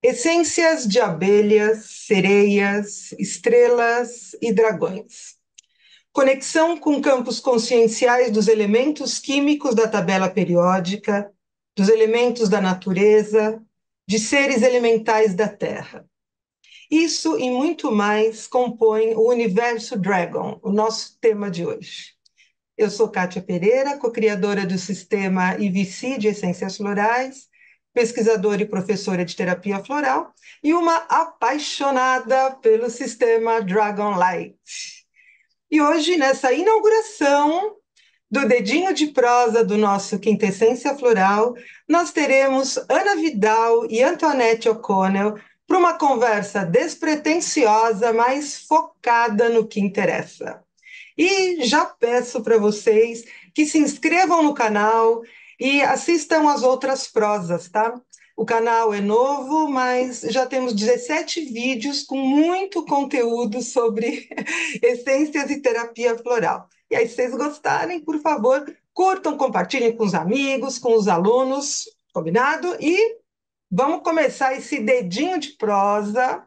Essências de abelhas, sereias, estrelas e dragões. Conexão com campos conscienciais dos elementos químicos da tabela periódica, dos elementos da natureza, de seres elementais da Terra. Isso e muito mais compõe o Universo Dragon, o nosso tema de hoje. Eu sou Kátia Pereira, co-criadora do sistema IVC de Essências Florais, pesquisadora e professora de terapia floral e uma apaixonada pelo sistema Dragon Light. E hoje, nessa inauguração do Dedinho de Prosa do nosso Quintessência Floral, nós teremos Ana Vidal e Antoinette O'Connell para uma conversa despretensiosa, mas focada no que interessa. E já peço para vocês que se inscrevam no canal e assistam as outras prosas, tá? O canal é novo, mas já temos 17 vídeos com muito conteúdo sobre essências e terapia floral. E aí, se vocês gostarem, por favor, curtam, compartilhem com os amigos, com os alunos, combinado? E vamos começar esse dedinho de prosa,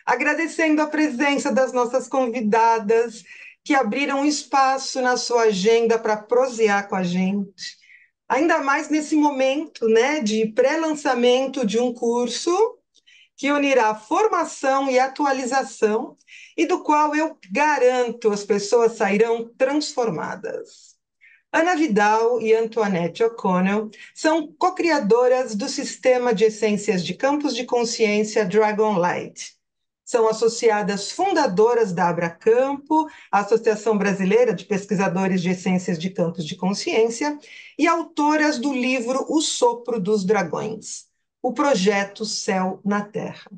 agradecendo a presença das nossas convidadas que abriram um espaço na sua agenda para prosear com a gente. Ainda mais nesse momento, né, de pré-lançamento de um curso que unirá formação e atualização e do qual eu garanto as pessoas sairão transformadas. Ana Vidal e Antoinette O'Connell são co-criadoras do sistema de essências de campos de consciência Dragon Light. São associadas fundadoras da Abracampo, a Associação Brasileira de Pesquisadores de Essências de Campos de Consciência, e autoras do livro O Sopro dos Dragões, o projeto Céu na Terra.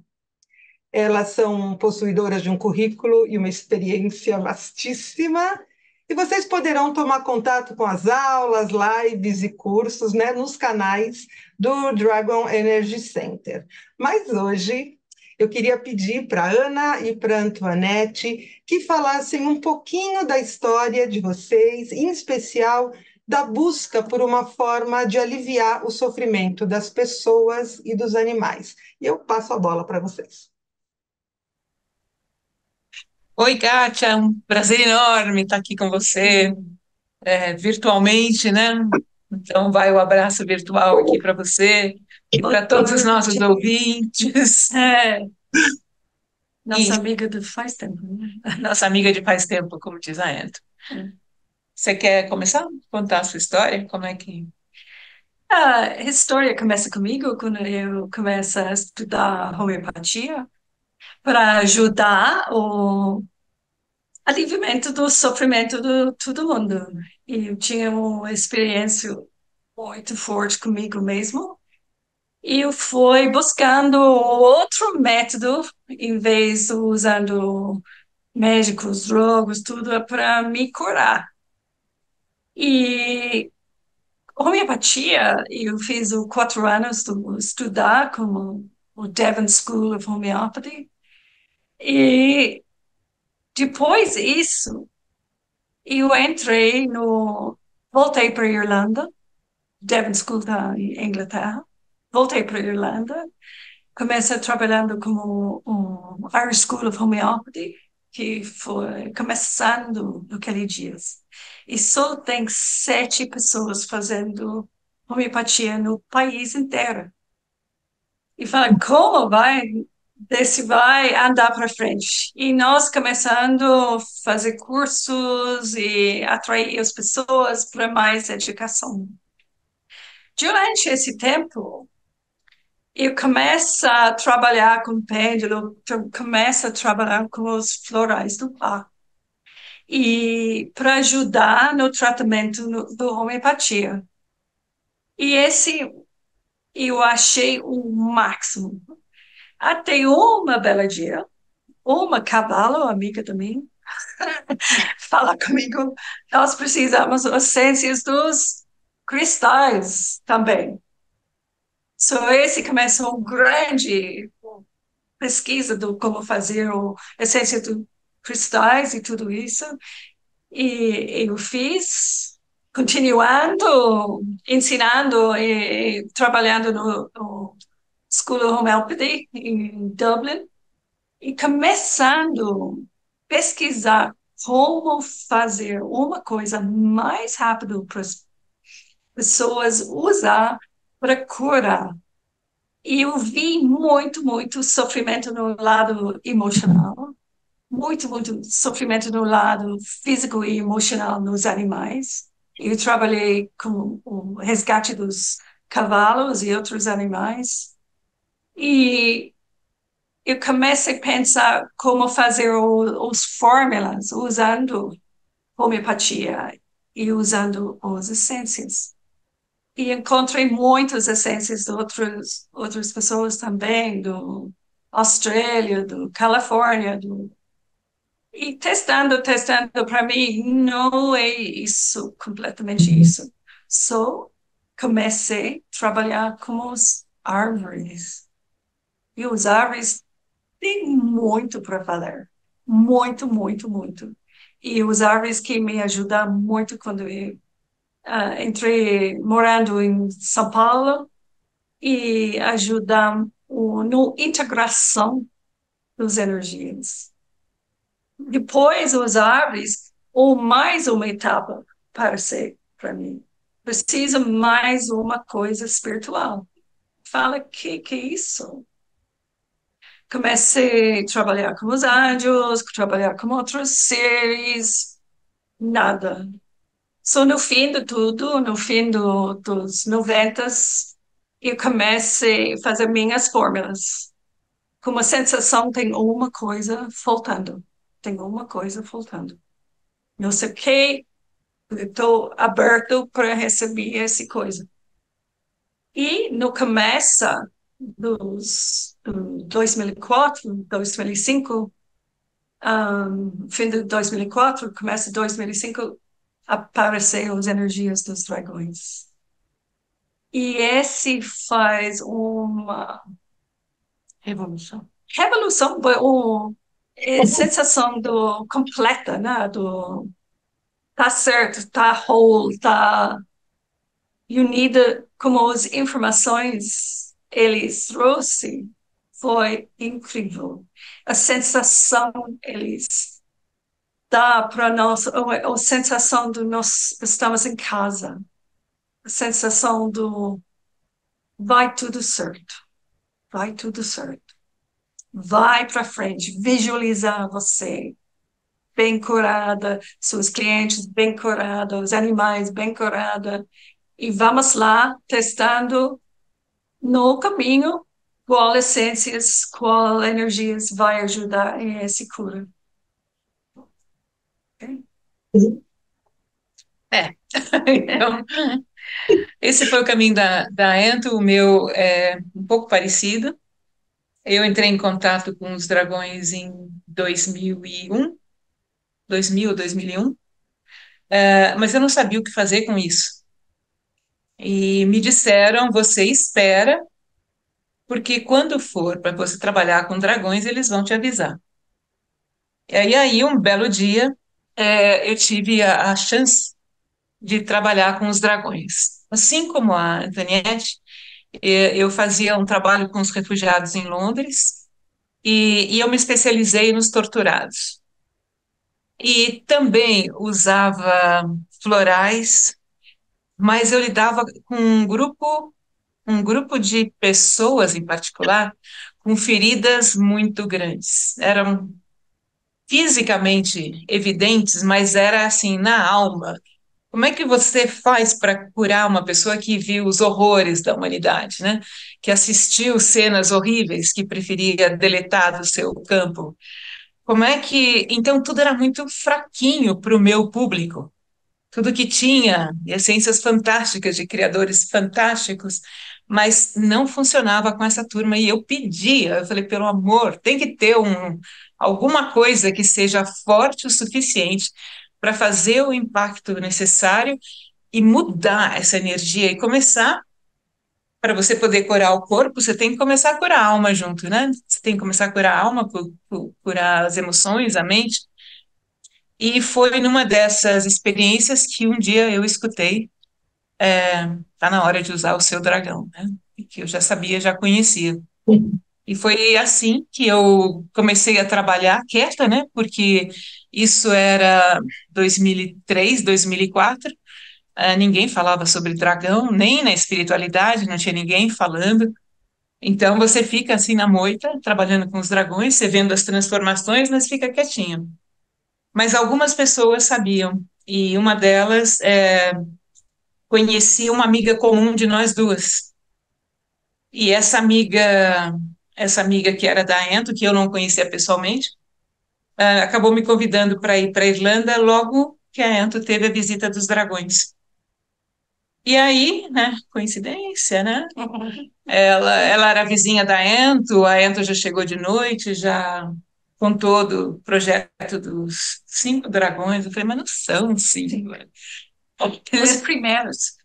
Elas são possuidoras de um currículo e uma experiência vastíssima, e vocês poderão tomar contato com as aulas, lives e cursos, né, nos canais do Dragon Energy Center. Mas hoje eu queria pedir para a Ana e para a Antoinette que falassem um pouquinho da história de vocês, em especial da busca por uma forma de aliviar o sofrimento das pessoas e dos animais. E eu passo a bola para vocês. Oi, Kátia, é um prazer enorme estar aqui com você, virtualmente, né? Então, vai o abraço virtual aqui para você e para todos os nossos ouvintes. Nossa E amiga do faz tempo, né? nossa amiga de faz tempo, como diz a Ento. Você quer começar a contar a sua história? Como é que... A história começa comigo quando eu começo a estudar homeopatia para ajudar o aliviamento do sofrimento de todo mundo. E eu tinha uma experiência muito forte comigo mesmo. E eu fui buscando outro método, em vez de usando médicos, drogos, tudo para me curar. E homeopatia, eu fiz o 4 anos de estudar como o Devon School of Homeopathy. E depois disso, eu entrei no... Voltei para a Irlanda, Devon School da Inglaterra. Voltei para a Irlanda, comecei trabalhando como um Irish School of Homeopathy, que foi começando naqueles dias. E só tem 7 pessoas fazendo homeopatia no país inteiro. E fala, como vai, desse vai andar para frente? E nós começando a fazer cursos e atrair as pessoas para mais educação. Durante esse tempo, eu começo a trabalhar com pêndulo, começo a trabalhar com os florais do Bach. E para ajudar no tratamento do homeopatia. E esse eu achei o máximo. Até uma bela dia, uma cavalo, amiga também, fala comigo, nós precisamos das essências dos cristais também. So, esse começou um grande pesquisa do como fazer a essência dos cristais e tudo isso. E eu fiz, continuando, ensinando e trabalhando no School of Homeopathy em Dublin e começando a pesquisar como fazer uma coisa mais rápido para as pessoas usar para curar. E eu vi muito sofrimento no lado emocional, muito sofrimento no lado físico e emocional nos animais. Eu trabalhei com o resgate dos cavalos e outros animais. E eu comecei a pensar como fazer os fórmulas usando homeopatia e usando as essências. E encontrei muitas essências de outras pessoas também, do Austrália, do Califórnia, e testando, para mim, não é isso, completamente isso. Só comecei a trabalhar com as árvores. E as árvores têm muito para falar. Muito. E as árvores que me ajudam muito quando eu entrei morando em São Paulo e ajudam na integração das energias. Depois, as árvores, ou mais uma etapa para ser, para mim. Precisa mais uma coisa espiritual. Fala, que é isso? Comecei a trabalhar com os anjos, trabalhar com outros seres, nada. Só no fim de tudo, no fim dos 90, eu comecei a fazer minhas fórmulas. Com uma sensação, tem uma coisa faltando. Tem uma coisa faltando. Não sei o que, estou aberto para receber essa coisa. E no começo do 2004, 2005, fim de 2004, começo de 2005, apareceram as energias dos dragões. E esse faz uma revolução. Revolução, sensação completa, né? Tá certo, tá whole, tá unida, como as informações eles trouxeram, foi incrível. A sensação eles dá para nós, a sensação de nós estamos em casa, a sensação do vai tudo certo, vai tudo certo. Vai para frente, visualizar você bem curada, seus clientes bem curados, os animais bem curados, e vamos lá testando no caminho qual essências, qual energias vai ajudar em essa cura. Okay? Então, esse foi o caminho da Ento, o meu é um pouco parecido. Eu entrei em contato com os dragões em 2001, 2001, mas eu não sabia o que fazer com isso. E me disseram, você espera, porque quando for para você trabalhar com dragões, eles vão te avisar. E aí um belo dia, eu tive a chance de trabalhar com os dragões. Assim como a Antoniette, eu fazia um trabalho com os refugiados em Londres e eu me especializei nos torturados. E também usava florais, mas eu lidava com um grupo de pessoas em particular com feridas muito grandes. Eram fisicamente evidentes, mas era assim na alma. Como é que você faz para curar uma pessoa que viu os horrores da humanidade, né? Que assistiu cenas horríveis, que preferia deletar do seu campo? Como é que. Então, tudo era muito fraquinho para o meu público. Tudo que tinha essências fantásticas de criadores fantásticos, mas não funcionava com essa turma. E eu pedia, eu falei, pelo amor, tem que ter alguma coisa que seja forte o suficiente para fazer o impacto necessário e mudar essa energia e começar. Para você poder curar o corpo, você tem que começar a curar a alma junto, né? Você tem que começar a curar a alma, curar as emoções, a mente. E foi numa dessas experiências que um dia eu escutei, tá na hora de usar o seu dragão, né? que eu já sabia, já conhecia. E foi assim que eu comecei a trabalhar quieta, né? Porque isso era 2003, 2004. Ninguém falava sobre dragão, nem na espiritualidade, não tinha ninguém falando. Então você fica assim na moita, trabalhando com os dragões, você vendo as transformações, mas fica quietinho. Mas algumas pessoas sabiam, e uma delas conhecia uma amiga comum de nós duas. E essa amiga que era da Ento, que eu não conhecia pessoalmente, acabou me convidando para ir para a Irlanda logo que a Ento teve a visita dos dragões. E aí, né, coincidência, né? Ela era vizinha da Ento, a Ento já chegou de noite, já com todo o projeto dos 5 dragões. Eu falei, mas não são 5. Os primeiros.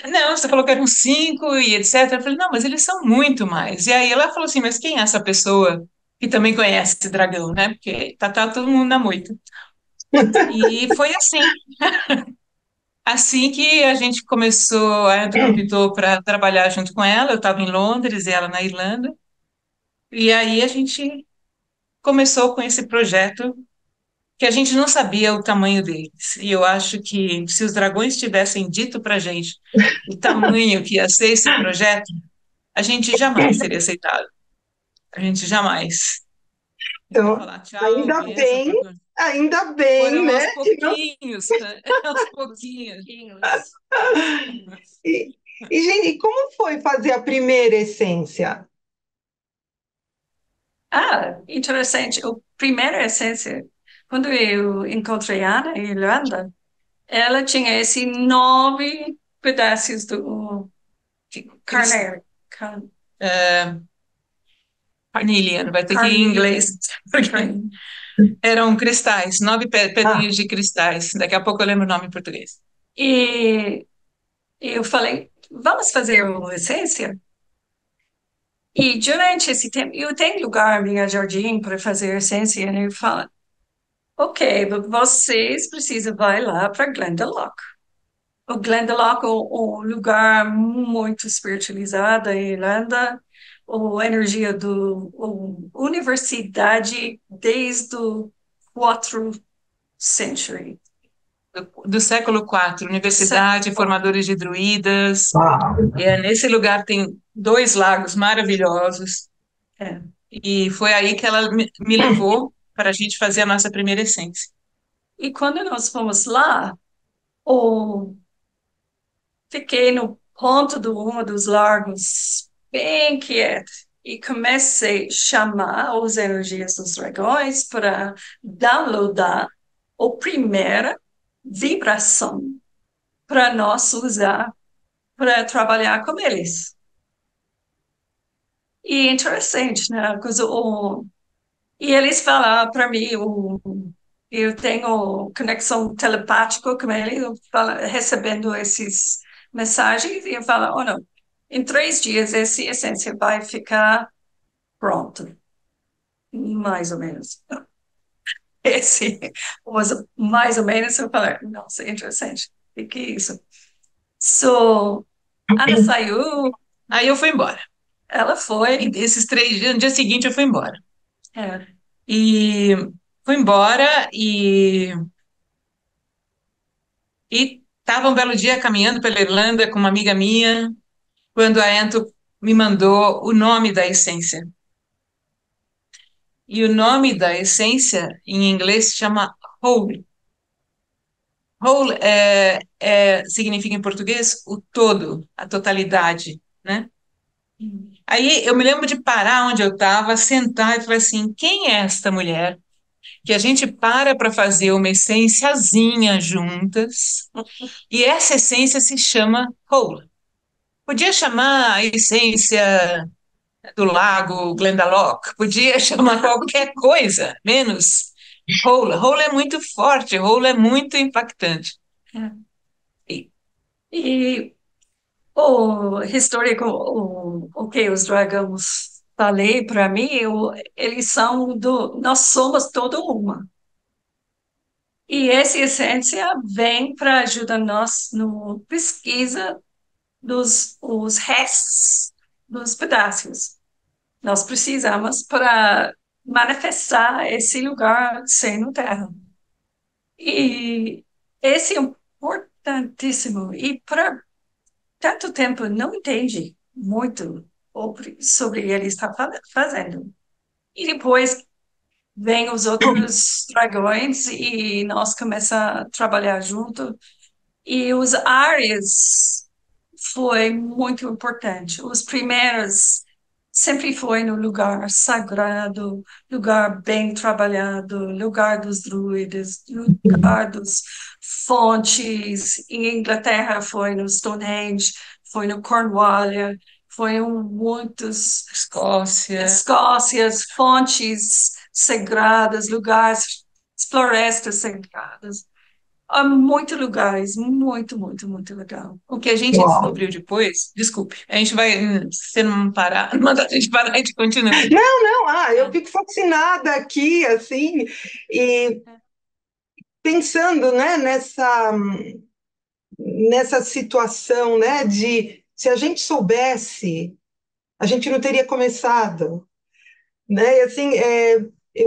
Não, você falou que eram 5 e etc. Eu falei, não, mas eles são muito mais. E aí ela falou assim, mas quem é essa pessoa que também conhece esse dragão, né? Porque tá todo mundo na moita. E foi assim que a gente começou, a Anta convidou para trabalhar junto com ela. Eu estava em Londres e ela na Irlanda. E aí a gente começou com esse projeto que a gente não sabia o tamanho deles. E eu acho que se os dragões tivessem dito para a gente o tamanho que ia ser esse projeto, a gente jamais teria aceitado. A gente jamais. Ia Então, falar tchau, ainda benção. bem, ainda bem, Foram né? aos pouquinhos, né? Aos pouquinhos. E, gente, e como foi fazer a primeira essência? Interessante. A primeira essência, quando eu encontrei a Ana em Irlanda, ela tinha esses 9 pedaços do carneiro. Carnelian, vai ter que ir em inglês, porque eram cristais, 9 pedrinhas de cristais. Daqui a pouco eu lembro o nome em português. E eu falei, vamos fazer uma essência? E durante esse tempo, eu tenho lugar no meu jardim para fazer essência, e eu falo, ok, vocês precisam vai lá para Glendalough. O Glendalough é um lugar muito espiritualizado em Irlanda, a energia a universidade desde o 4º century. Do século IV, Universidade, Formadores de Druidas. Nesse lugar tem 2 lagos maravilhosos. É. E foi aí que ela me levou para a gente fazer a nossa primeira essência. E quando nós fomos lá, o fiquei no ponto de um dos lagos, bem quieto, e comecei a chamar as energias dos dragões para downloadar a primeira vibração para nós usar para trabalhar com eles. E é interessante, né? E eles falaram para mim, eu tenho conexão telepática com ele, recebendo esses mensagens, e eu falo, oh não, em 3 dias essa essência vai ficar pronta, mais ou menos. Esse, mas mais ou menos, eu falei, nossa, interessante, o que é isso? So, Ana saiu, Aí eu fui embora. ela foi, E desses 3 dias, no dia seguinte eu fui embora. é, E fui embora e estava um belo dia caminhando pela Irlanda com uma amiga minha, quando a Ento me mandou o nome da essência. E o nome da essência, em inglês, se chama Whole. Whole significa em português o todo, a totalidade, né? Aí eu me lembro de parar onde eu estava, sentar e falar assim: quem é esta mulher que a gente para fazer uma essênciazinha juntas e essa essência se chama Whole? Podia chamar a essência do lago Glendalough, podia chamar qualquer coisa, menos Whole. Whole é muito forte, Whole é muito impactante. é. E E o histórico, o que os dragões falei para mim, eles são nós somos todo uma. E essa essência vem para ajudar nós no pesquisa dos os restos nos pedaços. Nós precisamos para manifestar esse lugar sem terra. E esse é importantíssimo. E por tanto tempo não entende muito sobre ele está fazendo. E depois vem os outros dragões e nós começamos a trabalhar junto. E os áreas foi muito importante. Os primeiros sempre foi no lugar sagrado, lugar bem trabalhado, lugar dos druidas, lugar dos fontes. Em Inglaterra foi no Stonehenge, foi no Cornwall, foi em muitos Escócia. Escócias, fontes sagradas, lugares, florestas sagradas. Há muitos lugares, muito legal. O que a gente Uau! descobriu depois, desculpe, a gente vai, se não parar, manda a gente parar, a gente continua. Não, eu fico fascinada aqui, assim, e pensando, né, nessa situação, né, de se a gente soubesse, a gente não teria começado, né? E assim,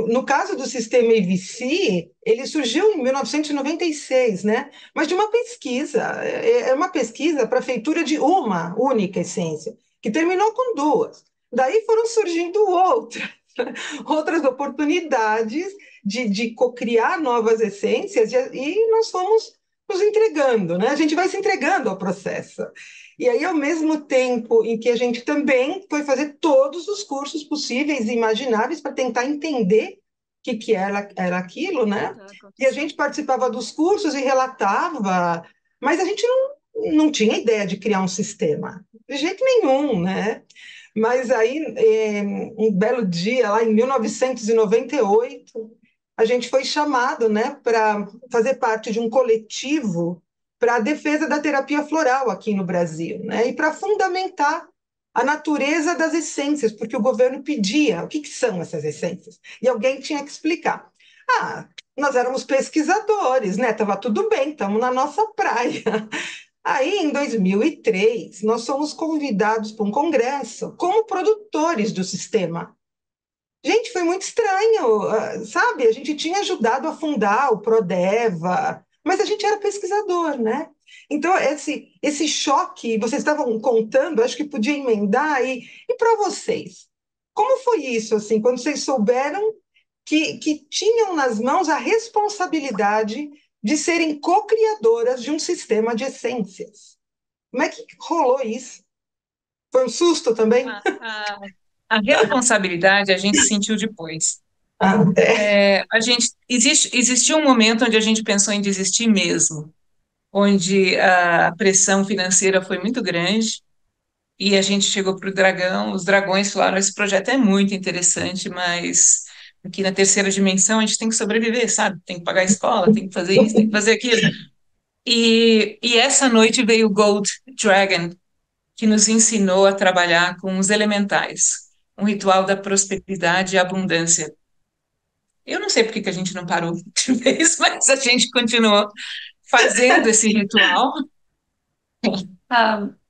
no caso do sistema IVC, ele surgiu em 1996, né? Mas de uma pesquisa, é uma pesquisa para a feitura de uma única essência, que terminou com duas. Daí foram surgindo outras oportunidades de cocriar novas essências, e nós fomos nos entregando, né? A gente vai se entregando ao processo. E aí, ao mesmo tempo em que a gente também foi fazer todos os cursos possíveis e imagináveis para tentar entender o que era aquilo, né? E a gente participava dos cursos e relatava, mas a gente não tinha ideia de criar um sistema, de jeito nenhum, né? Mas aí, um belo dia, lá em 1998, a gente foi chamado, né, para fazer parte de um coletivo para a defesa da terapia floral aqui no Brasil, né, e para fundamentar a natureza das essências, porque o governo pedia o que são essas essências, e alguém tinha que explicar. Ah, nós éramos pesquisadores, né? Tava tudo bem, estamos na nossa praia. Aí, em 2003, nós fomos convidados para um congresso como produtores do sistema. Gente, foi muito estranho, sabe? A gente tinha ajudado a fundar o Prodeva, mas a gente era pesquisador, né? Então, esse choque, vocês estavam contando, acho que podia emendar, e para vocês? Como foi isso, assim, quando vocês souberam que tinham nas mãos a responsabilidade de serem co-criadoras de um sistema de essências? Como é que rolou isso? Foi um susto também? A responsabilidade a gente sentiu depois. Ah, Existiu um momento onde a gente pensou em desistir mesmo, onde a pressão financeira foi muito grande e a gente chegou para o Dragão. Os dragões falaram: esse projeto é muito interessante, mas aqui na terceira dimensão a gente tem que sobreviver, sabe? Tem que pagar a escola, tem que fazer isso, tem que fazer aquilo. E essa noite veio o Gold Dragon, que nos ensinou a trabalhar com os elementais, um ritual da prosperidade e abundância. Eu não sei por que que a gente não parou de vez, mas a gente continuou fazendo esse ritual.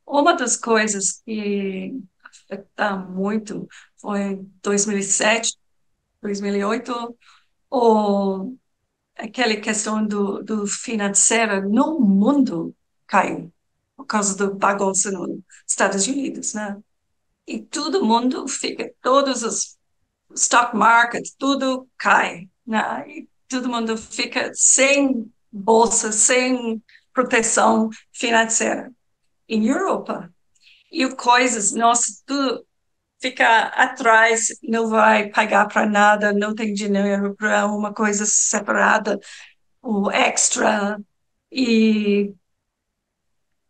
Uma das coisas que afeta muito foi em 2007, 2008, o, aquela questão do financeiro no mundo caiu por causa do bagunça nos Estados Unidos, né? E todo mundo fica, todos os stock markets, tudo cai, né? E todo mundo fica sem bolsa, sem proteção financeira. Em Europa, e coisas, nossa, tudo fica atrás, não vai pagar para nada, não tem dinheiro para uma coisa separada, o extra. E,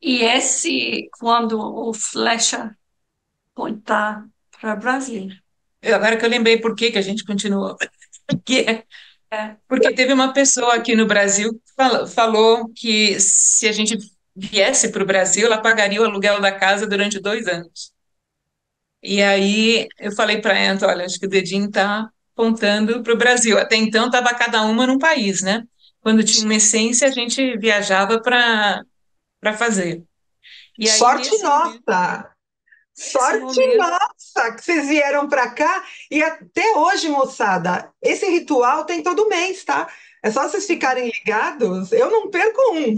e esse, quando o flecha apontar para o Brasil. Agora que eu lembrei por que que a gente continuou. Porque, É, porque teve uma pessoa aqui no Brasil que falou que se a gente viesse para o Brasil, ela pagaria o aluguel da casa durante 2 anos. E aí eu falei para ela: olha, acho que o dedinho está apontando para o Brasil. Até então estava cada uma num país, né? Quando tinha uma essência, a gente viajava para fazer. E aí, sorte nesse momento, nossa! Esse Sorte momento. nossa que vocês vieram para cá e até hoje, moçada, esse ritual tem todo mês, tá? É só vocês ficarem ligados, eu não perco um.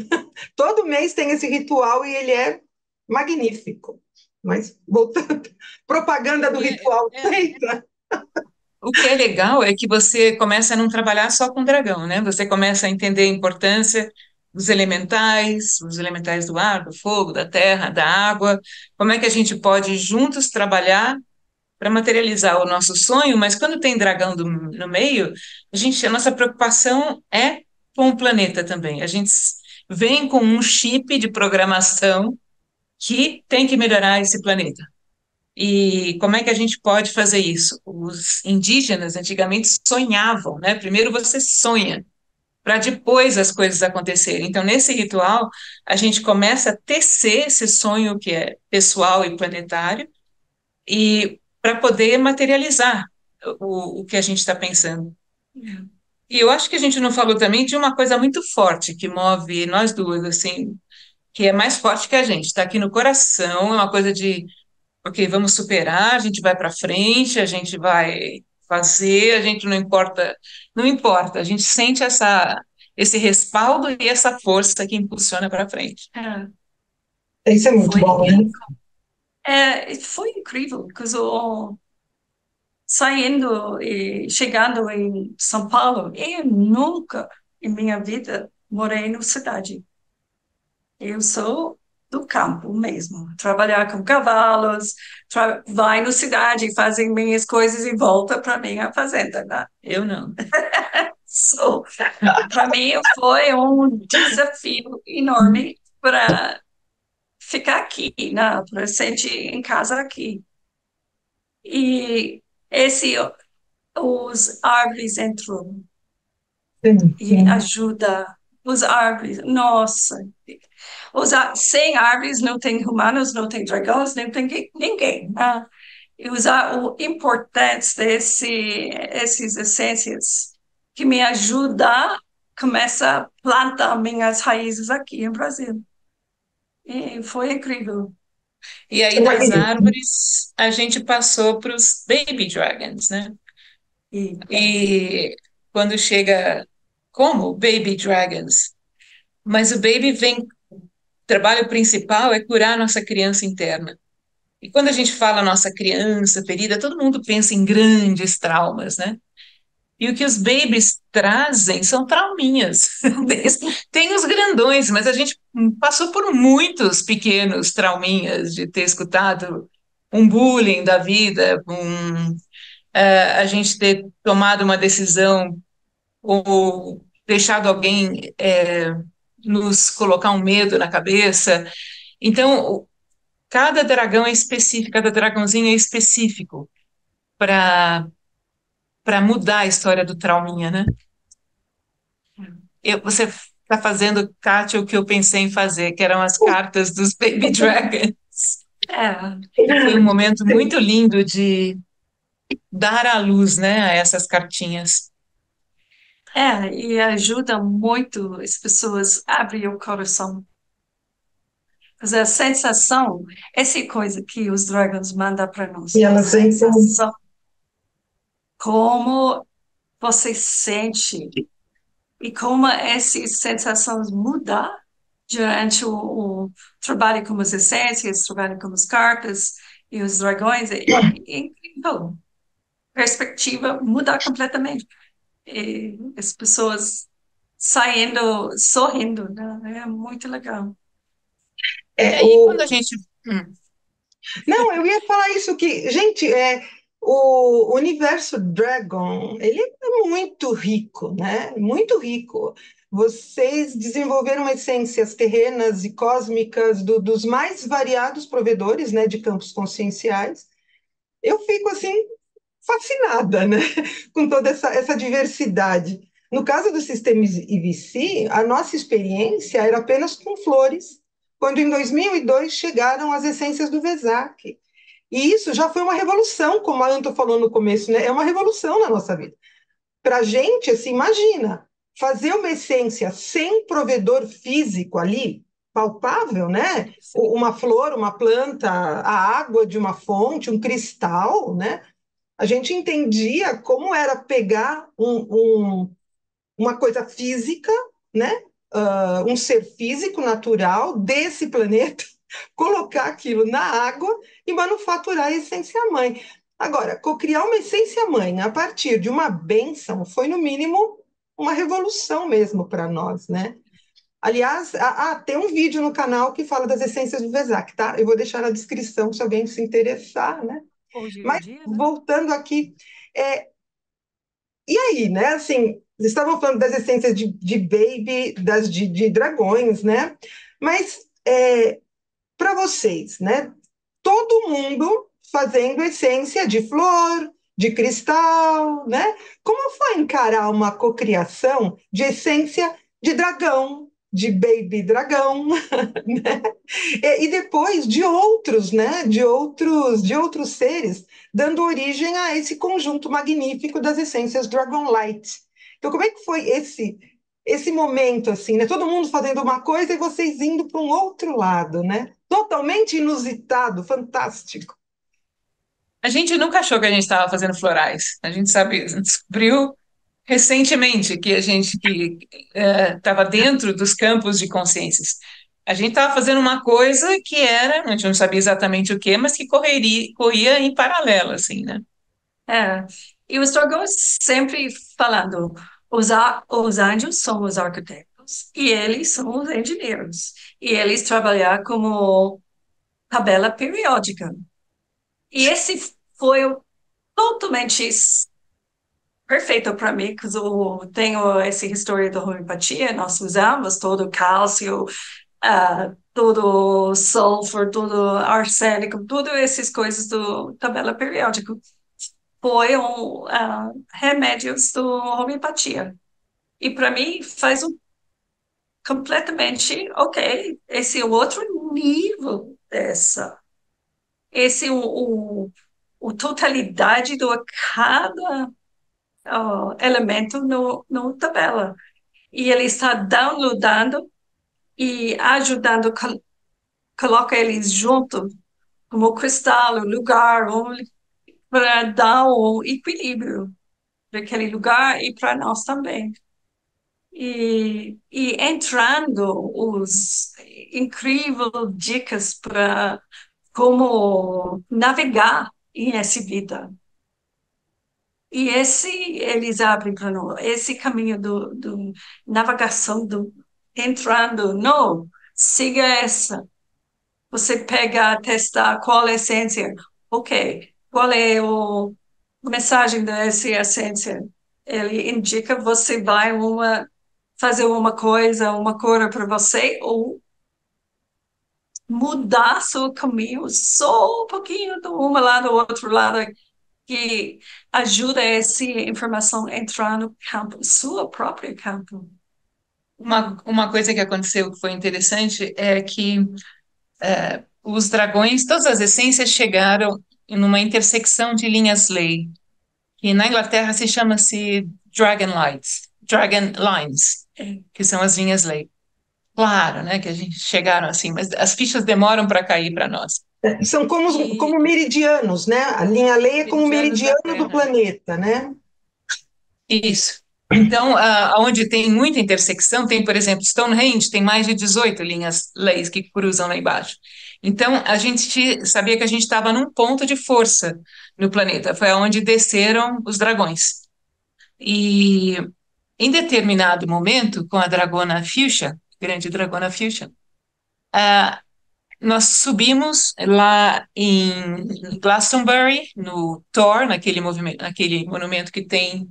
Todo mês tem esse ritual e ele é magnífico. Mas voltando, propaganda do ritual feita. O que é legal é que você começa a não trabalhar só com dragão, né? Você começa a entender a importância dos elementais, os elementais do ar, do fogo, da terra, da água. Como é que a gente pode juntos trabalhar para materializar o nosso sonho? Mas quando tem dragão no meio, a nossa preocupação é com o planeta também. A gente vem com um chip de programação que tem que melhorar esse planeta. E como é que a gente pode fazer isso? Os indígenas antigamente sonhavam, né? Primeiro você sonha, para depois as coisas acontecerem. Então, nesse ritual, a gente começa a tecer esse sonho que é pessoal e planetário, e para poder materializar o que a gente está pensando. E eu acho que a gente não falou também de uma coisa muito forte que move nós duas, assim, que é mais forte que a gente, está aqui no coração, é uma coisa de ok, vamos superar, a gente vai para frente, a gente vai fazer, a gente não importa, não importa, a gente sente esse respaldo e essa força que impulsiona para frente. Isso é muito Foi, bom, hein? foi incrível, porque saindo e chegando em São Paulo, eu nunca em minha vida morei na cidade. Eu sou do campo mesmo, trabalhar com cavalos, vai na cidade, fazem minhas coisas e volta para minha fazenda, né? Eu não. So, para mim foi um desafio enorme para ficar aqui, né? Para sentir em casa aqui. E esse, os árvores entrou Sim, e sim. ajuda. Os árvores, nossa, sem árvores não tem humanos, não tem dragões, não tem ninguém, né? E usar o importante esses essências que me ajuda a começar a plantar minhas raízes aqui no Brasil. E foi incrível. E aí É das magnífico. árvores a gente passou para os baby dragons, né? E, E quando chega como baby dragons, mas o baby vem, o trabalho principal é curar a nossa criança interna. E quando a gente fala nossa criança ferida, todo mundo pensa em grandes traumas, né? E o que os babies trazem são trauminhas. Tem os grandões, mas a gente passou por muitos pequenos trauminhas de ter escutado um bullying da vida, a gente ter tomado uma decisão ou deixado alguém nos colocar um medo na cabeça. Então, cada dragão é específico, cada dragãozinho é específico para mudar a história do trauminha, né? Você está fazendo, Kátia, o que eu pensei em fazer, que eram as cartas dos Baby Dragons. é, E foi um momento muito lindo de dar à luz, né, a essas cartinhas. e ajuda muito as pessoas a abrir o coração. Mas a sensação, essa coisa que os dragões mandam para nós, E a ela sempre. sensação, como você sente e como essas sensações mudam durante o trabalho com as essências, trabalho com as cartas e os dragões, é incrível. Perspectiva muda completamente. E as pessoas saindo sorrindo, né? É muito legal. E É, aí, quando a gente. não, eu ia falar isso que, gente, o universo Dragon, ele é muito rico, né? Muito rico. Vocês desenvolveram essências terrenas e cósmicas dos mais variados provedores, né, de campos conscienciais. Eu fico assim fascinada, né, com toda essa diversidade. No caso do sistema IVC, a nossa experiência era apenas com flores, quando em 2002 chegaram as essências do Vesak. E isso já foi uma revolução, como a Anto falou no começo, né? É uma revolução na nossa vida. Para a gente, assim, imagina, fazer uma essência sem provedor físico ali, palpável, né? Uma flor, uma planta, a água de uma fonte, um cristal, né? A gente entendia como era pegar uma coisa física, né? Um ser físico natural desse planeta, colocar aquilo na água e manufaturar a essência mãe. Agora, cocriar uma essência mãe a partir de uma bênção foi, no mínimo, uma revolução mesmo para nós, né? Aliás, tem um vídeo no canal que fala das essências do Vesak, tá? Eu vou deixar na descrição se alguém se interessar, né? Hoje em Mas, dia, né? voltando aqui, e aí, né? Assim, vocês estavam falando das essências de baby, de dragões, né? Mas, para vocês, né? Todo mundo fazendo essência de flor, de cristal, né? Como foi encarar uma cocriação de essência de dragão, de baby dragão, né? E depois de outros, né? De outros seres, dando origem a esse conjunto magnífico das essências Dragonlight. Então, como é que foi esse momento, assim, né? Todo mundo fazendo uma coisa e vocês indo para um outro lado, né? Totalmente inusitado, fantástico. A gente nunca achou que a gente estava fazendo florais. A gente sabe, descobriu recentemente que a gente que estava dentro dos campos de consciências. A gente estava fazendo uma coisa que era, a gente não sabia exatamente o que, mas que corria em paralelo, assim, né? É. E os dragões sempre falando, os anjos são os arquitetos e eles são os engenheiros. E eles trabalham como tabela periódica. E esse foi totalmente perfeito para mim, porque eu tenho essa história da homeopatia, nós usamos todo o cálcio, todo o sulfur, todo o arsênico, todas essas coisas do tabela periódica. Foi remédios do homeopatia. E para mim faz completamente, ok, esse é o outro nível dessa. Esse é o totalidade do cada elemento no tabela. E ele está downloadando e ajudando, coloca eles junto, como cristal, o lugar, para dar o equilíbrio daquele lugar e para nós também. E entrando os incríveis dicas para como navegar nessa vida. E eles abrem para nós, esse caminho do navegação, entrando, não, siga essa. Você pega, testar qual é a essência, ok, qual é a mensagem dessa essência? Ele indica você vai fazer uma coisa, uma cura para você, ou mudar seu caminho só um pouquinho de um lado ao outro lado, que ajuda essa informação a entrar no campo, seu próprio campo. Uma coisa que aconteceu que foi interessante é que os dragões, todas as essências chegaram numa intersecção de linhas ley, que na Inglaterra se chama-se Dragon Lines, que são as linhas lei. Claro, né, que a gente chegaram assim, mas as fichas demoram para cair para nós. São como, E como meridianos, né? A linha lei é como o meridianos da meridiano do Terra. planeta, né? Isso. Então, onde tem muita intersecção, tem, por exemplo, Stonehenge, tem mais de 18 linhas leis que cruzam lá embaixo. Então, a gente sabia que a gente estava num ponto de força no planeta, foi aonde desceram os dragões. E em determinado momento, com a dragona Fuchsia, grande dragona Fuchsia, nós subimos lá em Glastonbury, no Tor, naquele monumento que tem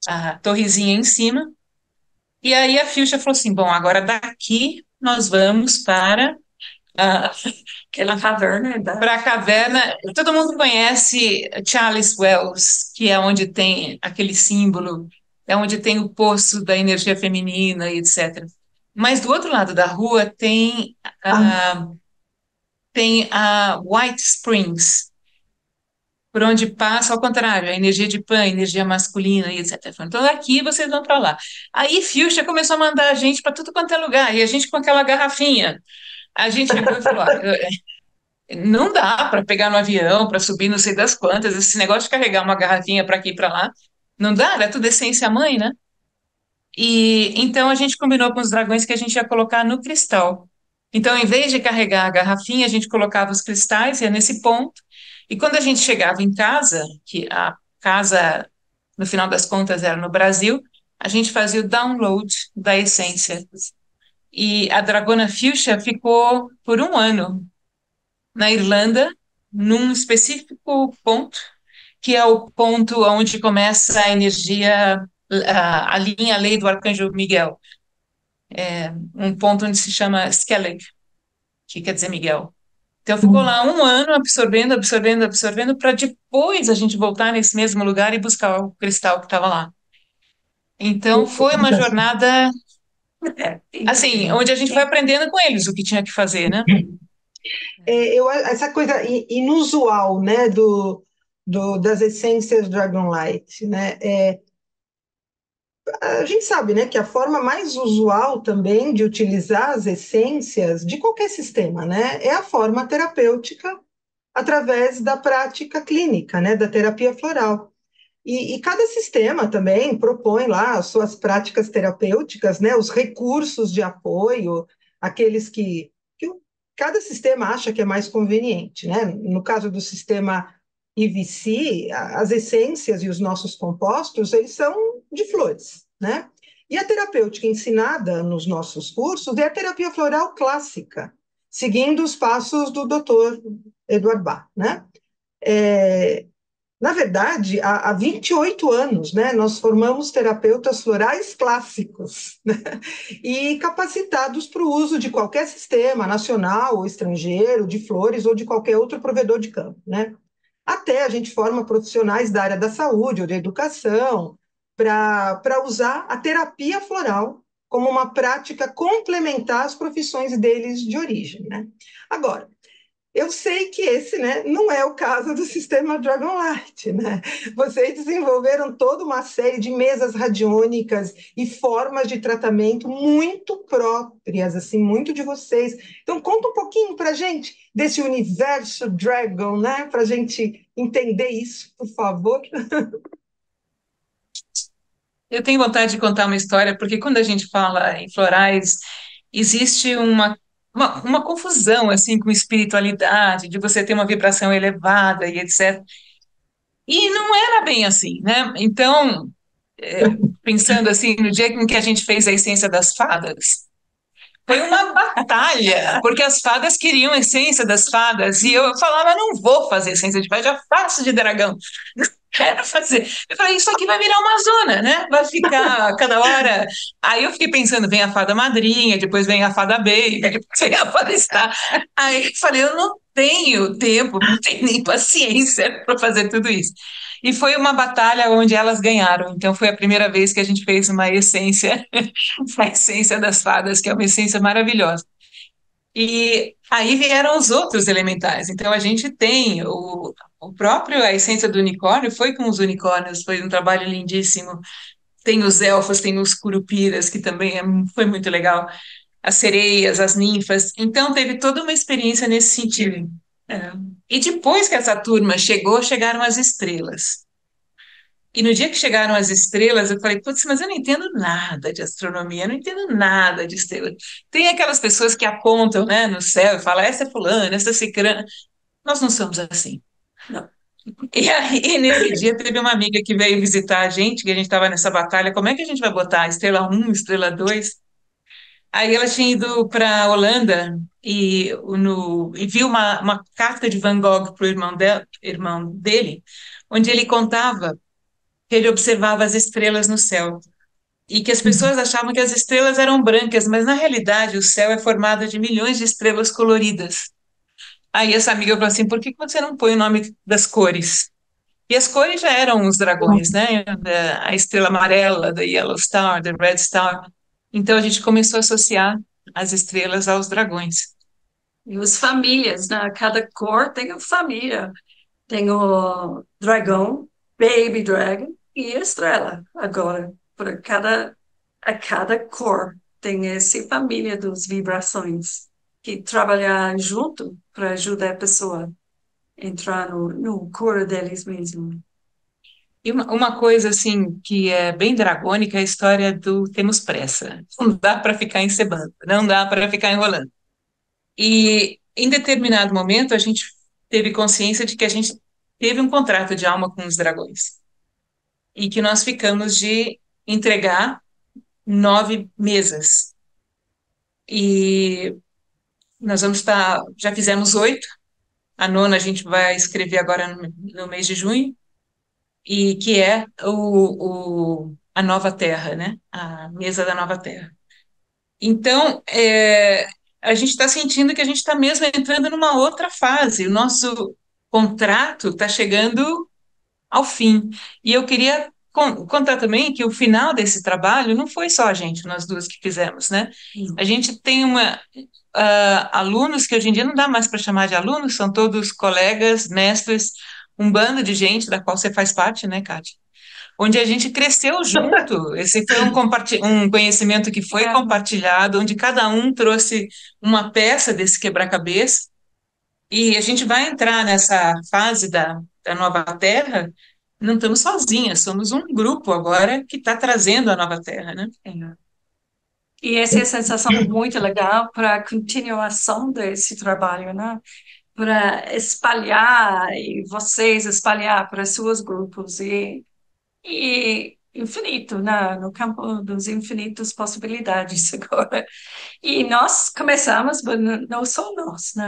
a torrezinha em cima. E aí a Fuchsia falou assim: bom, agora daqui nós vamos Aquela caverna para a caverna. Todo mundo conhece Chalice Wells, que é onde tem aquele símbolo, é onde tem o poço da energia feminina e etc. Mas do outro lado da rua Ah, tem a White Springs, por onde passa, ao contrário, a energia de Pan, a energia masculina e etc. Então, daqui vocês vão para lá. Aí, Fuchsia começou a mandar a gente para tudo quanto é lugar, e a gente com aquela garrafinha. A gente ligou e falou: não dá para pegar no avião, para subir não sei das quantas, esse negócio de carregar uma garrafinha para aqui e para lá, não dá, era tudo essência mãe, né? E então a gente combinou com os dragões que a gente ia colocar no cristal. Então, em vez de carregar a garrafinha, a gente colocava os cristais, ia nesse ponto. E quando a gente chegava em casa, que a casa, no final das contas, era no Brasil, a gente fazia o download da essência. E a Dragona Fuchsia ficou por um ano na Irlanda, num específico ponto, que é o ponto onde começa a energia, a linha lei do Arcanjo Miguel, um ponto onde se chama Skellig, que quer dizer Miguel. Então ficou lá um ano absorvendo, absorvendo, absorvendo, para depois a gente voltar nesse mesmo lugar e buscar o cristal que estava lá. Então foi uma jornada, assim, onde a gente foi aprendendo com eles o que tinha que fazer, né? Essa coisa inusual, né, das essências Dragonlight, né? A gente sabe, né, que a forma mais usual também de utilizar as essências de qualquer sistema, né, é a forma terapêutica através da prática clínica, né, da terapia floral. E cada sistema também propõe lá as suas práticas terapêuticas, né, os recursos de apoio, aqueles que cada sistema acha que é mais conveniente, né? No caso do sistema IVC, as essências e os nossos compostos, eles são de flores, né? E a terapêutica ensinada nos nossos cursos é a terapia floral clássica, seguindo os passos do Dr. Edward Bach, né? Na verdade, há 28 anos, né, nós formamos terapeutas florais clássicos, né, e capacitados para o uso de qualquer sistema nacional ou estrangeiro, de flores ou de qualquer outro provedor de campo, né? Até a gente forma profissionais da área da saúde ou da educação para usar a terapia floral como uma prática complementar às profissões deles de origem, né? Agora, eu sei que esse, né, não é o caso do sistema Dragonlight, né? Vocês desenvolveram toda uma série de mesas radiônicas e formas de tratamento muito próprias, assim, muito de vocês. Então, conta um pouquinho para a gente desse universo Dragon, né? Para a gente entender isso, por favor. Eu tenho vontade de contar uma história, porque quando a gente fala em florais, existe uma confusão assim com espiritualidade, de você ter uma vibração elevada e etc. E não era bem assim, né? Então, pensando assim, no dia em que a gente fez a essência das fadas, foi uma batalha, porque as fadas queriam a essência das fadas, e eu falava, não vou fazer essência de fada, já faço de dragão. Não quero fazer. Eu falei, isso aqui vai virar uma zona, né? Vai ficar cada hora. Aí eu fiquei pensando, vem a fada madrinha, depois vem a fada baby, depois vem a fada star. Aí eu falei, eu não tenho tempo, não tenho nem paciência para fazer tudo isso. E foi uma batalha onde elas ganharam. Então foi a primeira vez que a gente fez uma essência, a essência das fadas, que é uma essência maravilhosa. E aí vieram os outros elementais. Então a gente tem o próprio, a essência do unicórnio foi com os unicórnios, foi um trabalho lindíssimo. Tem os elfos, tem os curupiras, que também foi muito legal. As sereias, as ninfas. Então teve toda uma experiência nesse sentido. É. E depois que essa turma chegou, chegaram as estrelas. E no dia que chegaram as estrelas, eu falei, putz, mas eu não entendo nada de astronomia, eu não entendo nada de estrelas. Tem aquelas pessoas que apontam, né, no céu e falam, essa é fulana, essa é cicrana. Nós não somos assim. Não. E aí, nesse dia, teve uma amiga que veio visitar a gente, que a gente estava nessa batalha, como é que a gente vai botar estrela um, estrela 2? Aí ela tinha ido para a Holanda e viu uma carta de Van Gogh para o irmão dele, onde ele contava que ele observava as estrelas no céu e que as pessoas achavam que as estrelas eram brancas, mas na realidade o céu é formado de milhões de estrelas coloridas. Aí essa amiga falou assim: por que que você não põe o nome das cores? E as cores já eram os dragões, né? A estrela amarela, da Yellow Star, da Red Star. Então a gente começou a associar as estrelas aos dragões. E as famílias, né? Cada cor tem uma família. Tem o dragão, baby dragon, e a estrela. Agora, a cada cor tem essa família das vibrações que trabalham junto para ajudar a pessoa a entrar no cor deles mesmos. E uma coisa assim que é bem dragônica é a história do temos pressa. Não dá para ficar encebando, não dá para ficar enrolando. E em determinado momento a gente teve consciência de que a gente teve um contrato de alma com os dragões e que nós ficamos de entregar 9 mesas. E nós vamos estar, já fizemos 8, a nona a gente vai escrever agora no mês de junho, e que é a Nova Terra, né? A mesa da Nova Terra. Então, a gente está sentindo que a gente está mesmo entrando numa outra fase. O nosso contrato está chegando ao fim. E eu queria contar também que o final desse trabalho não foi só a gente, nós duas que fizemos, né? A gente tem alunos que hoje em dia não dá mais para chamar de alunos, são todos colegas, mestres, um bando de gente da qual você faz parte, né, Kátia? Onde a gente cresceu junto. Esse foi um conhecimento que foi compartilhado, onde cada um trouxe uma peça desse quebra-cabeça, e a gente vai entrar nessa fase da nova Terra. Não estamos sozinhas, somos um grupo agora que está trazendo a nova Terra, né? E essa é a sensação muito legal para a continuação desse trabalho, né? Para espalhar e vocês espalhar para seus grupos e infinito, né? No campo dos infinitas possibilidades agora. E nós começamos, mas não só nós, né?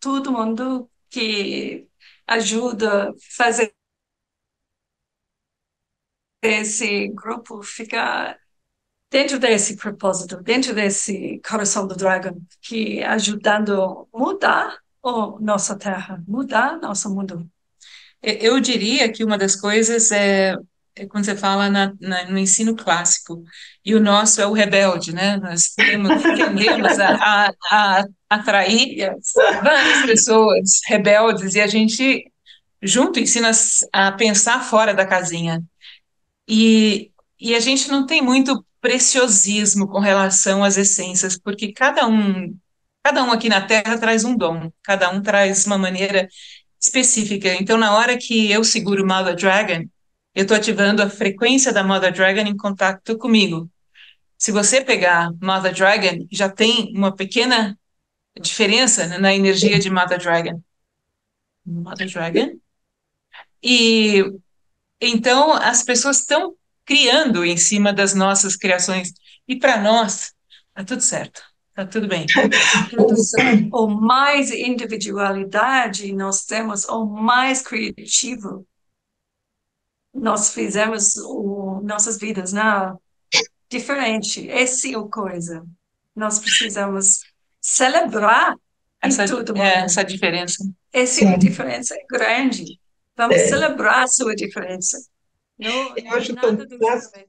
Todo mundo que ajuda a fazer esse grupo ficar dentro desse propósito, dentro desse coração do dragão, que ajudando a mudar a nossa terra, mudar nosso mundo. Eu diria que uma das coisas é quando você fala no ensino clássico, e o nosso é o rebelde, né? Nós tendemos a atrair várias pessoas rebeldes, e a gente, junto, ensina a pensar fora da casinha. E a gente não tem muito preciosismo com relação às essências, porque cada um aqui na Terra traz um dom, cada um traz uma maneira específica. Então, na hora que eu seguro Mother Dragon, eu estou ativando a frequência da Mother Dragon em contato comigo. Se você pegar Mother Dragon, já tem uma pequena diferença, né, na energia de Mother Dragon. Mother Dragon. E então as pessoas estão criando em cima das nossas criações. E para nós, tá tudo certo, tá tudo bem. O mais individualidade nós temos, o mais criativo nós fizemos nossas vidas, né? Diferente. Essa é a coisa. Nós precisamos celebrar em todo mundo. Essa diferença. Essa é uma diferença grande. Vamos celebrar a sua diferença. Não, Eu acho nada do fantástico.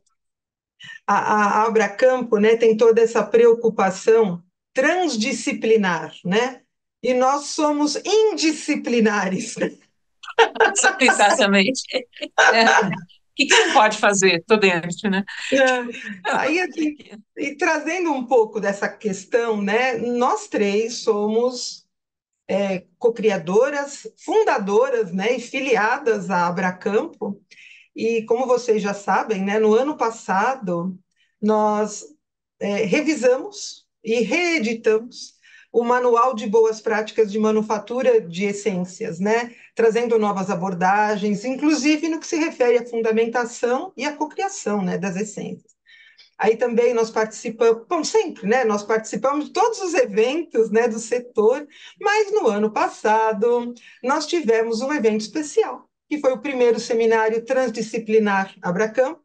A Abracampo, né, tem toda essa preocupação transdisciplinar, né? E nós somos indisciplinares. Exatamente. O que você pode fazer? Estou dentro, né? Aí, assim, e trazendo um pouco dessa questão, né? Nós três somos co-criadoras, fundadoras, né, e filiadas à Abracampo. E como vocês já sabem, né, no ano passado nós revisamos e reeditamos o Manual de Boas Práticas de Manufatura de Essências, né, trazendo novas abordagens, inclusive no que se refere à fundamentação e à cocriação, né, das essências. Aí também nós participamos, bom, sempre, né? Nós participamos de todos os eventos, né, do setor, mas no ano passado nós tivemos um evento especial, que foi o primeiro seminário transdisciplinar Abracampo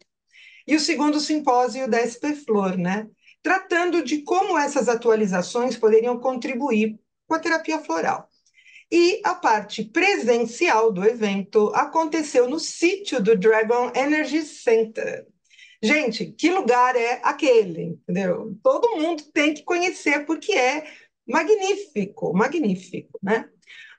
e o segundo simpósio da SP Flor, né? Tratando de como essas atualizações poderiam contribuir com a terapia floral. E a parte presencial do evento aconteceu no sítio do Dragon Energy Center. Gente, que lugar é aquele, entendeu? Todo mundo tem que conhecer porque é magnífico, magnífico, né?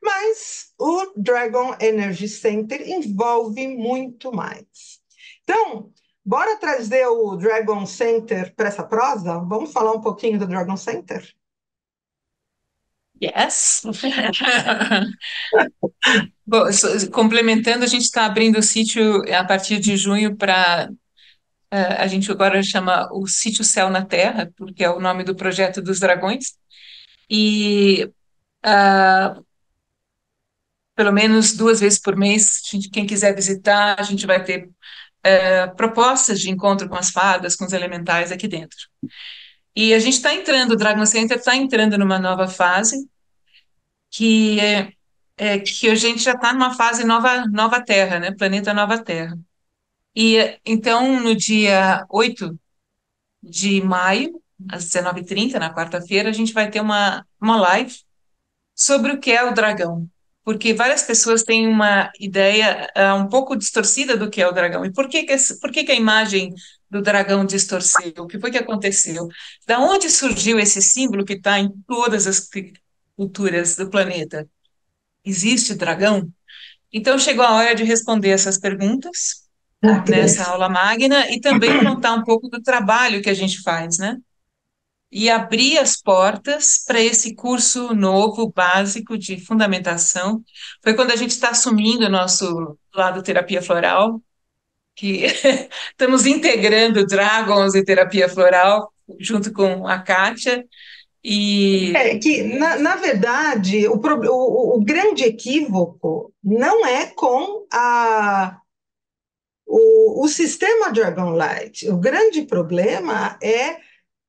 Mas o Dragon Energy Center envolve muito mais. Então, bora trazer o Dragon Center para essa prosa? Vamos falar um pouquinho do Dragon Center? Yes. Bom, complementando, a gente está abrindo o sítio a partir de junho para. A gente agora chama o Sítio Céu na Terra, porque é o nome do projeto dos dragões. E pelo menos 2 vezes por mês, quem quiser visitar, a gente vai ter propostas de encontro com as fadas, com os elementais aqui dentro. E a gente está entrando, o Dragon Center está entrando numa nova fase, que que a gente já está numa fase nova Terra, né? Planeta Nova Terra. E então, no dia 8 de maio, às 19h30, na quarta-feira, a gente vai ter uma live sobre o que é o dragão. Porque várias pessoas têm uma ideia um pouco distorcida do que é o dragão. E por que que a imagem do dragão distorceu? O que foi que aconteceu? Da onde surgiu esse símbolo que está em todas as culturas do planeta? Existe dragão? Então chegou a hora de responder essas perguntas Ah, que nessa delícia. aula magna e também contar um pouco do trabalho que a gente faz, né? E abrir as portas para esse curso novo, básico de fundamentação. Foi quando a gente está assumindo o nosso lado terapia floral, que estamos integrando Dragons e terapia floral junto com a Kátia. E É que, na verdade, o grande equívoco não é com o sistema Dragon Light. O grande problema é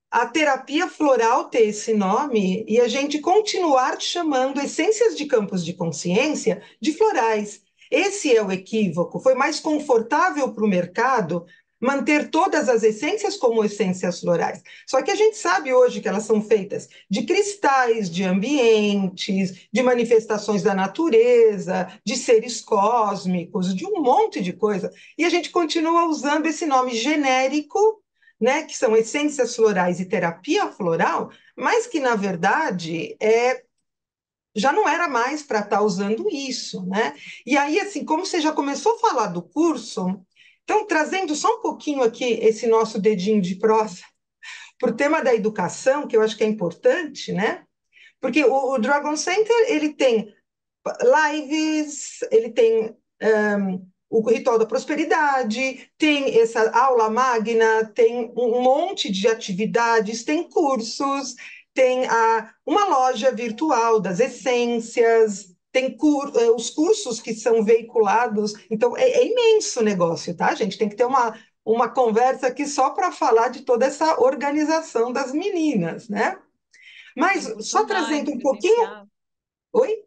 a terapia floral ter esse nome e a gente continuar chamando essências de campos de consciência de florais. Esse é o equívoco. Foi mais confortável para o mercado manter todas as essências como essências florais. Só que a gente sabe hoje que elas são feitas de cristais, de ambientes, de manifestações da natureza, de seres cósmicos, de um monte de coisa. E a gente continua usando esse nome genérico, né, que são essências florais e terapia floral, mas que, na verdade, já não era mais para estar usando isso, né? E aí, assim, como você já começou a falar do curso, então, trazendo só um pouquinho aqui esse nosso dedinho de prosa para o tema da educação, que eu acho que é importante, né? Porque o Dragon Center, ele tem lives, ele tem o Ritual da Prosperidade, tem essa aula magna, tem um monte de atividades, tem cursos, tem uma loja virtual das essências, tem os cursos que são veiculados. Então, é imenso o negócio, tá, gente? Tem que ter uma conversa aqui só para falar de toda essa organização das meninas, né? Mas tem curso só online, trazendo um pouquinho. presencial. Oi?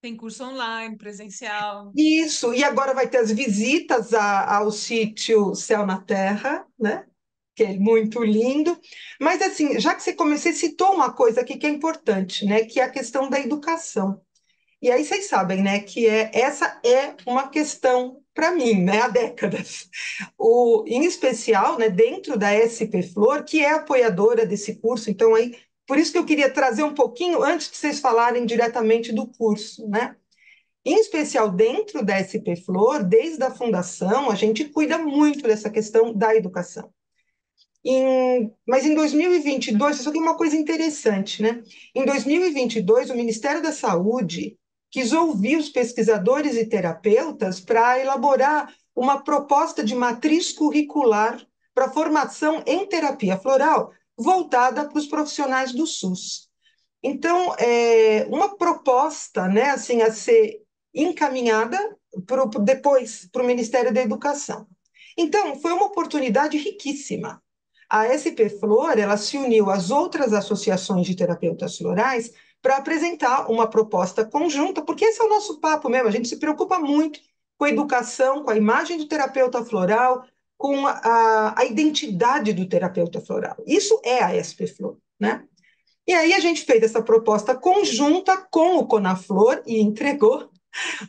Tem curso online, presencial. Isso, e agora vai ter as visitas ao sítio Céu na Terra, né? Que é muito lindo. Mas, assim, já que você citou uma coisa aqui que é importante, né? Que é a questão da educação. E aí vocês sabem, né? Que essa é uma questão para mim, né? Há décadas. Em especial, né? Dentro da SP Flor, que é apoiadora desse curso. Então, aí, por isso que eu queria trazer um pouquinho, antes de vocês falarem diretamente do curso, né? Em especial dentro da SP Flor, desde a fundação, a gente cuida muito dessa questão da educação. Mas em 2022, isso aqui é uma coisa interessante, né? Em 2022, o Ministério da Saúde quis ouvir os pesquisadores e terapeutas para elaborar uma proposta de matriz curricular para formação em terapia floral, voltada para os profissionais do SUS. Então, uma proposta, né, assim, a ser encaminhada depois para o Ministério da Educação. Então, foi uma oportunidade riquíssima. A SP Flor, ela se uniu às outras associações de terapeutas florais para apresentar uma proposta conjunta, porque esse é o nosso papo mesmo, a gente se preocupa muito com a educação, com a imagem do terapeuta floral, com a identidade do terapeuta floral. Isso é a SP Flor, né? E aí a gente fez essa proposta conjunta com o Conaflor e entregou.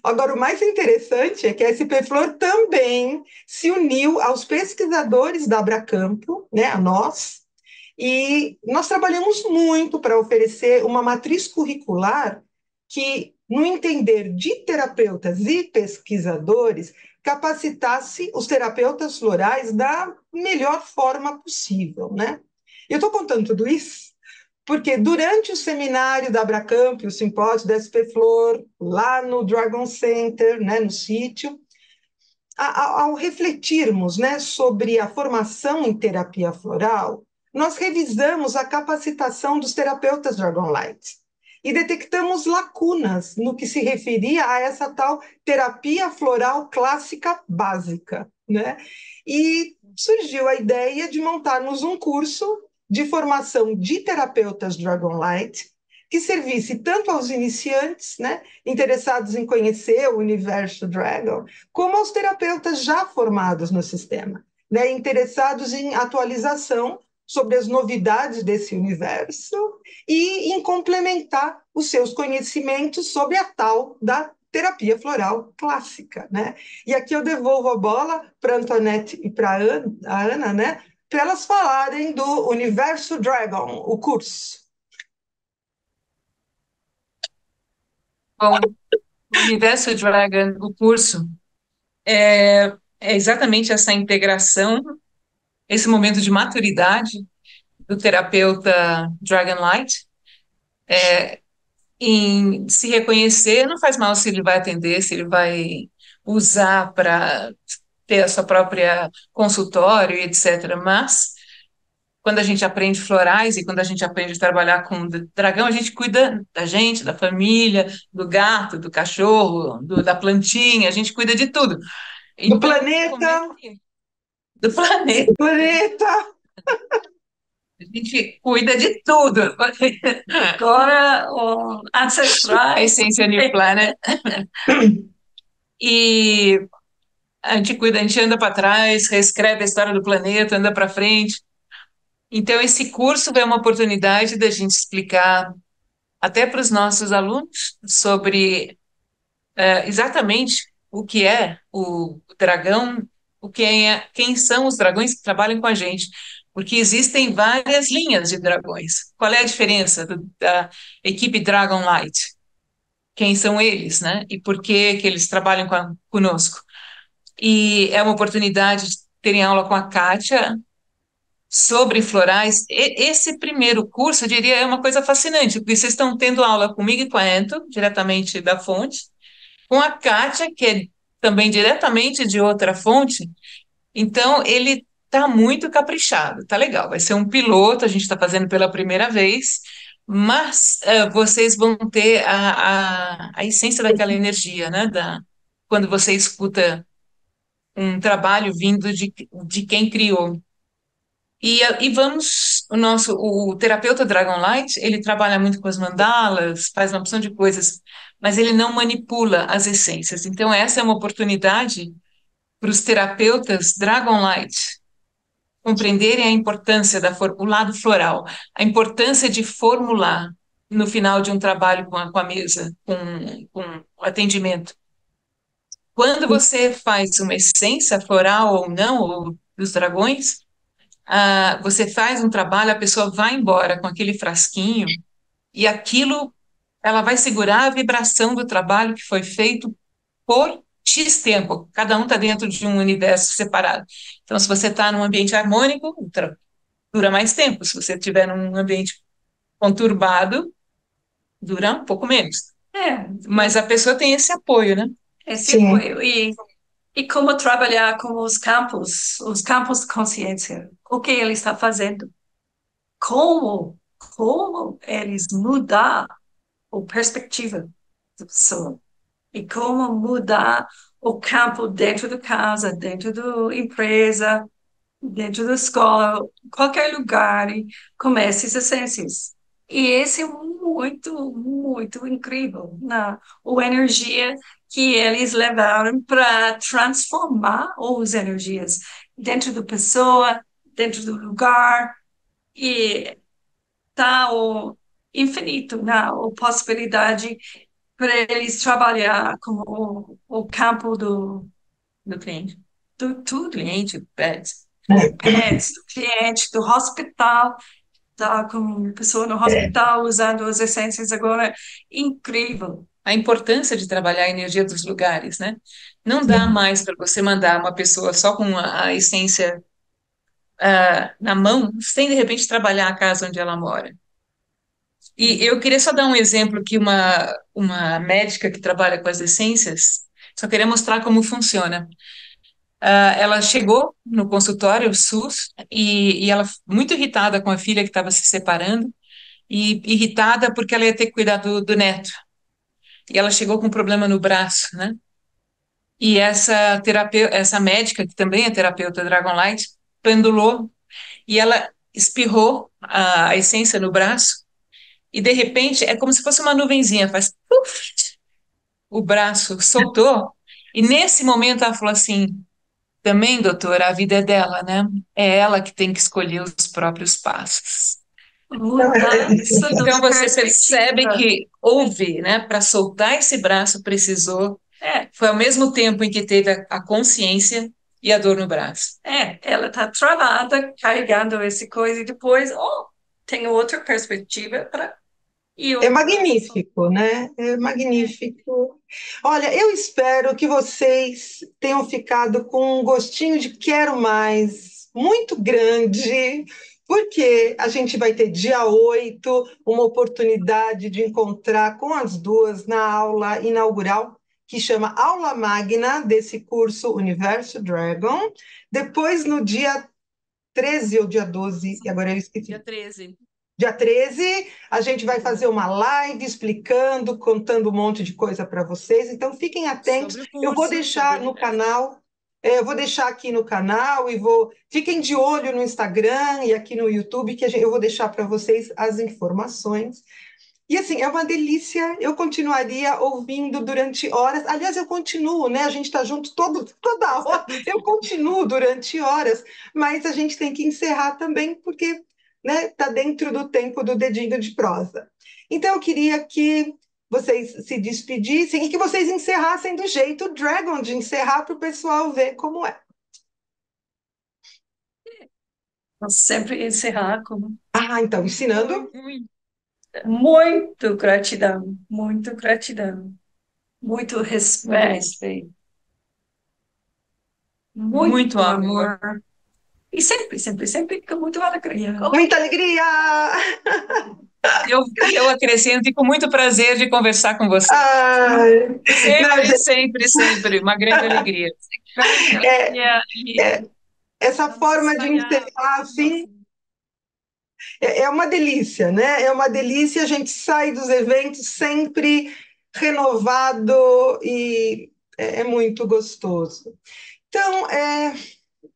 Agora, o mais interessante é que a SP Flor também se uniu aos pesquisadores da Abracampo, né, a nós, e nós trabalhamos muito para oferecer uma matriz curricular que no entender de terapeutas e pesquisadores, capacitasse os terapeutas florais da melhor forma possível, né? Eu estou contando tudo isso porque durante o seminário da Abracamp, o simpósio da SP Flor, lá no Dragon Center, né, no sítio, ao refletirmos, né, sobre a formação em terapia floral, nós revisamos a capacitação dos terapeutas Dragon Light e detectamos lacunas no que se referia a essa tal terapia floral clássica básica, né? E surgiu a ideia de montarmos um curso de formação de terapeutas Dragon Light que servisse tanto aos iniciantes, né, interessados em conhecer o universo Dragon, como aos terapeutas já formados no sistema, né, interessados em atualização sobre as novidades desse universo e em complementar os seus conhecimentos sobre a tal da terapia floral clássica, né? E aqui eu devolvo a bola para a Antoinette e para a Ana, né, para elas falarem do Universo Dragon, o curso. Bom, o Universo Dragon, o curso, é exatamente essa integração, esse momento de maturidade do terapeuta Dragonlight, em se reconhecer, não faz mal se ele vai atender, se ele vai usar para ter a sua própria consultório, etc. Mas quando a gente aprende florais e quando a gente aprende a trabalhar com dragão, a gente cuida da gente, da família, do gato, do cachorro, da plantinha, a gente cuida de tudo. Do Então, planeta, do planeta, planeta. a gente cuida de tudo. Agora, o A ancestrais, essência New Planet. E a gente cuida, a gente anda para trás, reescreve a história do planeta, anda para frente. Então, esse curso é uma oportunidade da gente explicar até para os nossos alunos sobre exatamente o que é o dragão, quem são os dragões que trabalham com a gente, porque existem várias linhas de dragões. Qual é a diferença da equipe Dragon Light? Quem são eles, né? E por que eles trabalham conosco? E é uma oportunidade de terem aula com a Kátia sobre florais. Esse primeiro curso, eu diria, é uma coisa fascinante, porque vocês estão tendo aula comigo e com a Anto, diretamente da fonte, com a Kátia, que é também diretamente de outra fonte. Então, ele está muito caprichado, tá legal. Vai ser um piloto, a gente está fazendo pela primeira vez, mas vocês vão ter a essência daquela energia, né? Quando você escuta um trabalho vindo de quem criou. E o terapeuta Dragonlight, ele trabalha muito com as mandalas, faz uma opção de coisas, mas ele não manipula as essências. Então, essa é uma oportunidade para os terapeutas Dragonlight compreenderem a importância o lado floral, a importância de formular no final de um trabalho com a mesa, com o atendimento. Quando você faz uma essência floral ou não, ou dos dragões, você faz um trabalho, a pessoa vai embora com aquele frasquinho e aquilo, ela vai segurar a vibração do trabalho que foi feito por X tempo. Cada um está dentro de um universo separado. Então, se você está num ambiente harmônico, dura mais tempo. Se você estiver num ambiente conturbado, dura um pouco menos. é, Mas a pessoa tem esse apoio, né? esse Sim. apoio. E como trabalhar com os campos de consciência. O que ele está fazendo? Como eles mudar a perspectiva da pessoa. E como mudar o campo dentro da casa, dentro da empresa, dentro da escola, qualquer lugar, e com essas essências. E esse é muito, muito incrível, né? A energia que eles levaram para transformar as energias dentro da pessoa, dentro do lugar, e tá o infinito, né? A possibilidade para eles trabalhar com o campo Do cliente. do tudo, Cliente, pets. pets, do cliente, do hospital, tá com pessoa no hospital usando as essências agora, incrível. a importância de trabalhar a energia dos lugares, né? Não dá Sim. mais para você mandar uma pessoa só com a essência na mão, sem de repente trabalhar a casa onde ela mora. E eu queria só dar um exemplo que uma médica que trabalha com as essências, só queria mostrar como funciona. Ela chegou no consultório SUS e ela muito irritada com a filha que estava se separando e irritada porque ela ia ter que cuidar do neto. E ela chegou com um problema no braço, né? E essa médica, que também é terapeuta Dragon Light, pendulou e ela espirrou a essência no braço e de repente é como se fosse uma nuvenzinha, faz puf, o braço soltou. E nesse momento ela falou assim: também, doutora, a vida é dela, né? É ela que tem que escolher os próprios passos. Mudança de Então você percebe perspectiva. que houve, né? Para soltar esse braço precisou. É, Foi ao mesmo tempo em que teve a consciência e a dor no braço. ela está travada, carregando essa coisa e depois, tem outra perspectiva para ir É o braço. magnífico, né? É magnífico. Olha, eu espero que vocês tenham ficado com um gostinho de quero mais muito grande, porque a gente vai ter dia 8 uma oportunidade de encontrar com as duas na aula inaugural, que chama Aula Magna desse curso Universo Dragon. Depois, no dia 13 ou dia 12, e agora eu Dia esqueci. 13. Dia 13, a gente vai fazer uma live explicando, contando um monte de coisa para vocês. Então, fiquem atentos. Sobre o Eu vou curso, sobre o deixar no universo. canal, eu vou deixar aqui no canal e vou. Fiquem de olho no Instagram e aqui no YouTube, que eu vou deixar para vocês as informações. E assim, é uma delícia. Eu continuaria ouvindo durante horas. Aliás, eu continuo, né? A gente está junto toda hora. Eu continuo durante horas, mas a gente tem que encerrar também, porque, né, está dentro do tempo do dedinho de prosa. Então, eu queria que vocês se despedissem e que vocês encerrassem do jeito Dragon de encerrar para o pessoal ver como é. Vou sempre encerrar com Ah, então, ensinando. Muito, muito gratidão, muito muito respeito, respeito, muito muito amor. amor e sempre, sempre, sempre com muita alegria. Muita alegria! Eu acrescento e com muito prazer de conversar com você. Ai, não, Sempre, gente, sempre, sempre. Uma grande alegria. Grande é, alegria e é, essa vamos forma de ensaiar. encerrar assim é uma delícia, né? É uma delícia. A gente sai dos eventos sempre renovado e é muito gostoso. Então,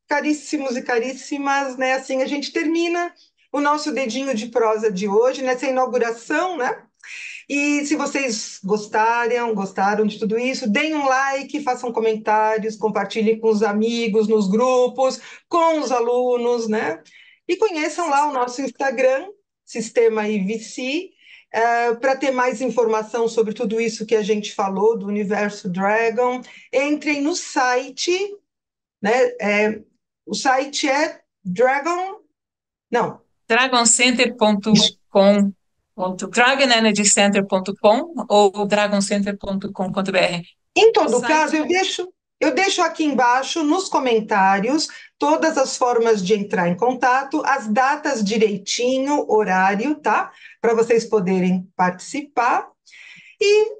caríssimos e caríssimas, né? Assim a gente termina o nosso dedinho de prosa de hoje nessa inauguração, né? E se vocês gostaram de tudo isso, deem um like, façam comentários, compartilhem com os amigos, nos grupos, com os alunos, né? E conheçam lá o nosso Instagram, Sistema IVC, para ter mais informação sobre tudo isso que a gente falou do Universo Dragon. Entrem no site, né? O site é Dragon. Não, Dragoncenter.com, dragonenergycenter.com ou dragoncenter.com.br. em O todo caso, site eu deixo aqui embaixo nos comentários todas as formas de entrar em contato, as datas direitinho, horário, tá? Para vocês poderem participar. E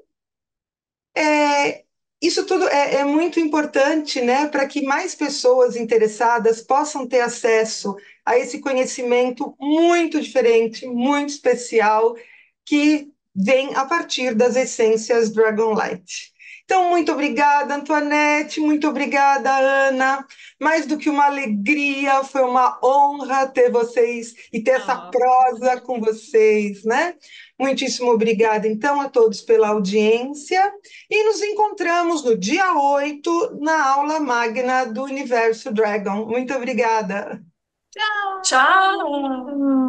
isso tudo é muito importante, né? Para que mais pessoas interessadas possam ter acesso a esse conhecimento muito diferente, muito especial, que vem a partir das essências Dragon Light. Então, muito obrigada, Antoinette, muito obrigada, Ana. Mais do que uma alegria, foi uma honra ter vocês e ter essa prosa com vocês, né? Muitíssimo obrigada, então, a todos pela audiência e nos encontramos no dia 8 na aula magna do Universo Dragon. Muito obrigada. Tchau!